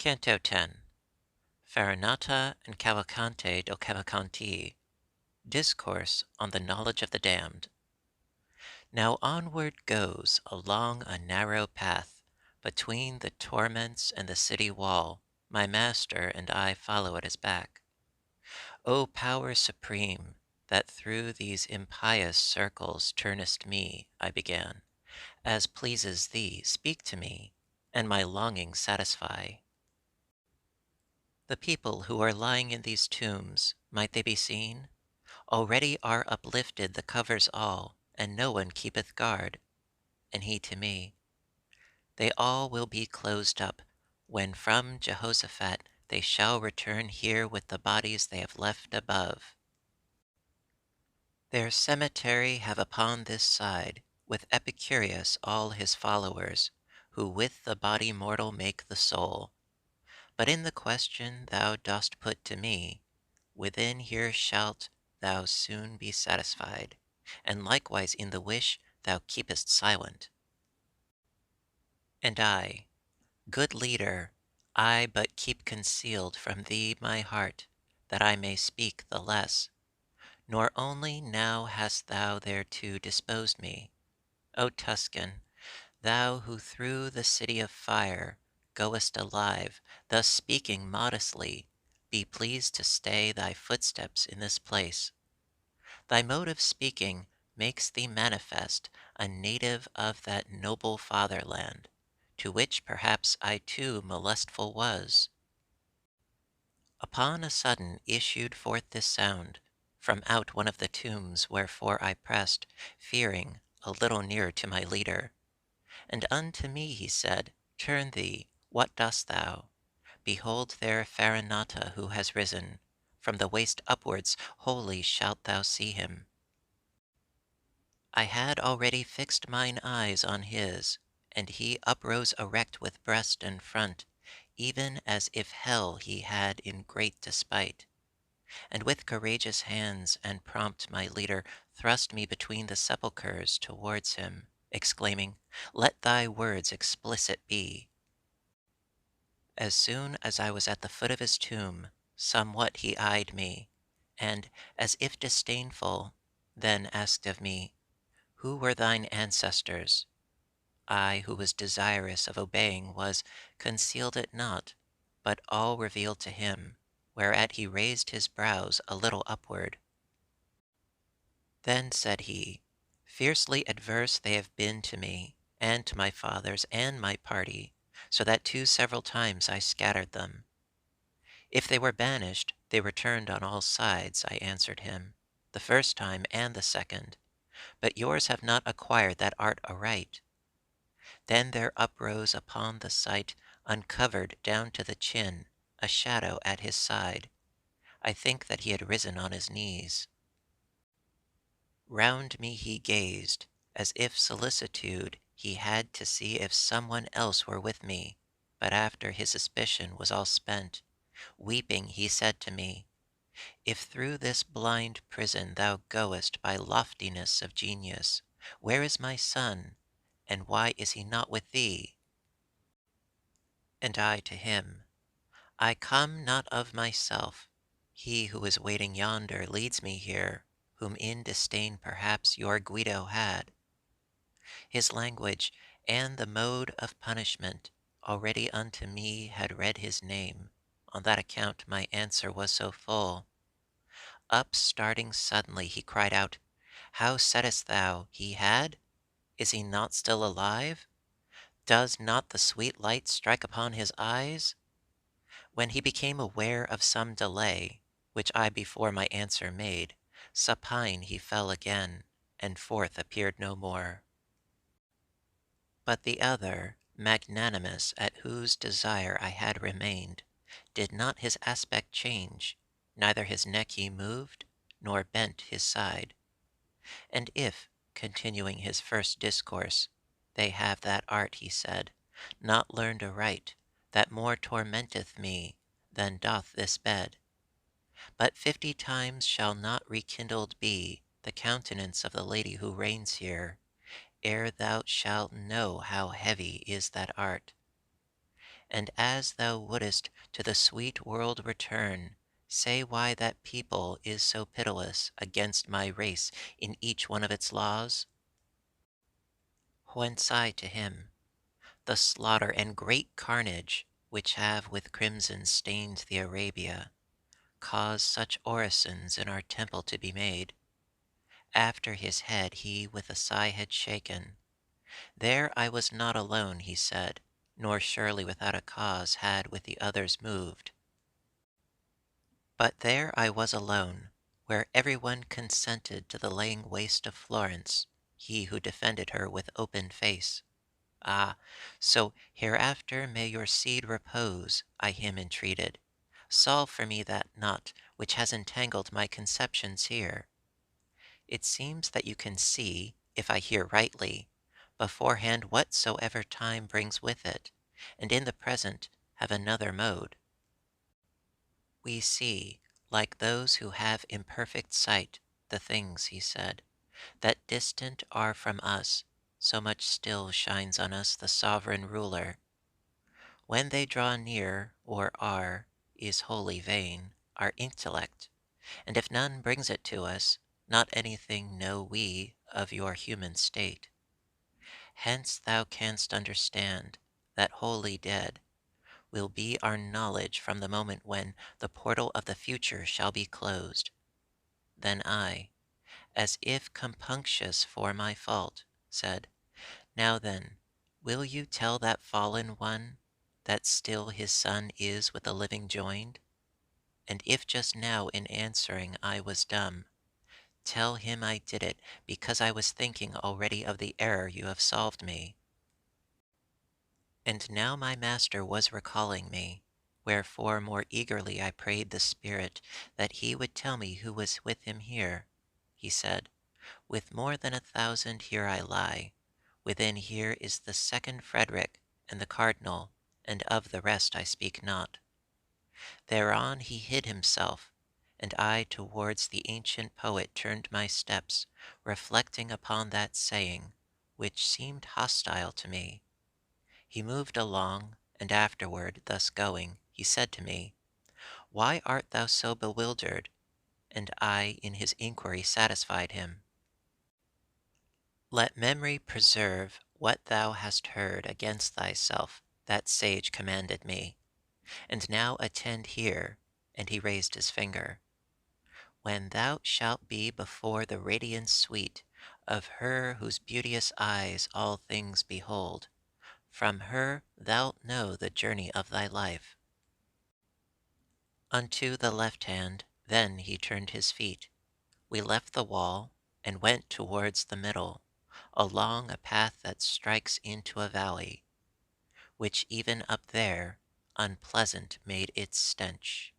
Canto 10. Farinata and Cavalcante do Cavalcanti. Discourse on the knowledge of the damned. Now onward goes along a narrow path between the torments and the city wall. My master and I follow at his back. O power supreme, that through these impious circles turnest me, I began. As pleases thee, speak to me, and my longing satisfy. The people who are lying in these tombs, might they be seen? Already are uplifted the covers all, and no one keepeth guard. And he to me, they all will be closed up, when from Jehoshaphat they shall return here with the bodies they have left above. Their cemetery have upon this side, with Epicurus all his followers, who with the body mortal make the soul. But in the question thou dost put to me, within here shalt thou soon be satisfied, and likewise in the wish thou keepest silent. And I, good leader, I but keep concealed from thee my heart, that I may speak the less. Nor only now hast thou thereto disposed me, O Tuscan, thou who through the city of fire goest alive, thus speaking modestly, be pleased to stay thy footsteps in this place. Thy mode of speaking makes thee manifest a native of that noble fatherland, to which perhaps I too molestful was. Upon a sudden issued forth this sound from out one of the tombs, wherefore I pressed, fearing, a little nearer to my leader. And unto me he said, Turn thee, what dost thou? Behold there Farinata, who has risen. From the waist upwards wholly shalt thou see him. I had already fixed mine eyes on his, and he uprose erect with breast and front, even as if hell he had in great despite. And with courageous hands and prompt my leader thrust me between the sepulchres towards him, exclaiming, Let thy words explicit be. As soon as I was at the foot of his tomb, somewhat he eyed me, and, as if disdainful, then asked of me, Who were thine ancestors? I, who was desirous of obeying, concealed it not, but all revealed to him, whereat he raised his brows a little upward. Then said he, Fiercely adverse they have been to me, and to my fathers, and my party, so that too several times I scattered them. If they were banished, they returned on all sides, I answered him, the first time and the second, but yours have not acquired that art aright. Then there uprose upon the sight, uncovered down to the chin, a shadow at his side. I think that he had risen on his knees. Round me he gazed, as if solicitude he had to see if someone else were with me, but after his suspicion was all spent, weeping he said to me, If through this blind prison thou goest by loftiness of genius, where is my son, and why is he not with thee? And I to him, I come not of myself, he who is waiting yonder leads me here, whom in disdain perhaps your Guido had. His language and the mode of punishment already unto me had read his name, on that account my answer was so full. Up starting suddenly he cried out, How saidst thou, he had? Is he not still alive? Does not the sweet light strike upon his eyes? When he became aware of some delay, which I before my answer made, supine he fell again, and forth appeared no more. But the other, magnanimous, at whose desire I had remained, did not his aspect change, neither his neck he moved, nor bent his side. And if, continuing his first discourse, they have that art, he said, not learned aright, that more tormenteth me than doth this bed. But 50 times shall not rekindled be the countenance of the lady who reigns here, ere thou shalt know how heavy is that art. And as thou wouldest to the sweet world return, say why that people is so pitiless against my race in each one of its laws? Whence I to him, the slaughter and great carnage which have with crimson stained the Arabia, caused such orisons in our temple to be made. After his head he with a sigh had shaken. There I was not alone, he said, nor surely without a cause had with the others moved. But there I was alone, where every one consented to the laying waste of Florence, he who defended her with open face. Ah, so hereafter may your seed repose, I him entreated. Solve for me that knot which has entangled my conceptions here. It seems that you can see, if I hear rightly, beforehand whatsoever time brings with it, and in the present have another mode. We see, like those who have imperfect sight, the things, he said, that distant are from us, so much still shines on us the sovereign ruler. When they draw near, or are, is wholly vain, our intellect, and if none brings it to us, not anything know we of your human state. Hence thou canst understand that wholly dead will be our knowledge from the moment when the portal of the future shall be closed. Then I, as if compunctious for my fault, said, now then, will you tell that fallen one that still his son is with the living joined? And if just now in answering I was dumb, tell him I did it because I was thinking already of the error you have solved me. And now my master was recalling me, wherefore more eagerly I prayed the Spirit that he would tell me who was with him here. He said, with more than 1,000 here I lie. Within here is the second Frederick and the Cardinal, and of the rest I speak not. Thereon he hid himself, and I towards the ancient poet turned my steps, reflecting upon that saying, which seemed hostile to me. He moved along, and afterward, thus going, he said to me, why art thou so bewildered? And I in his inquiry satisfied him. Let memory preserve what thou hast heard against thyself, that sage commanded me. And now attend here, and he raised his finger. When thou shalt be before the radiance sweet of her whose beauteous eyes all things behold, from her thou'lt know the journey of thy life. Unto the left hand, then he turned his feet. We left the wall, and went towards the middle, along a path that strikes into a valley, which even up there unpleasant made its stench.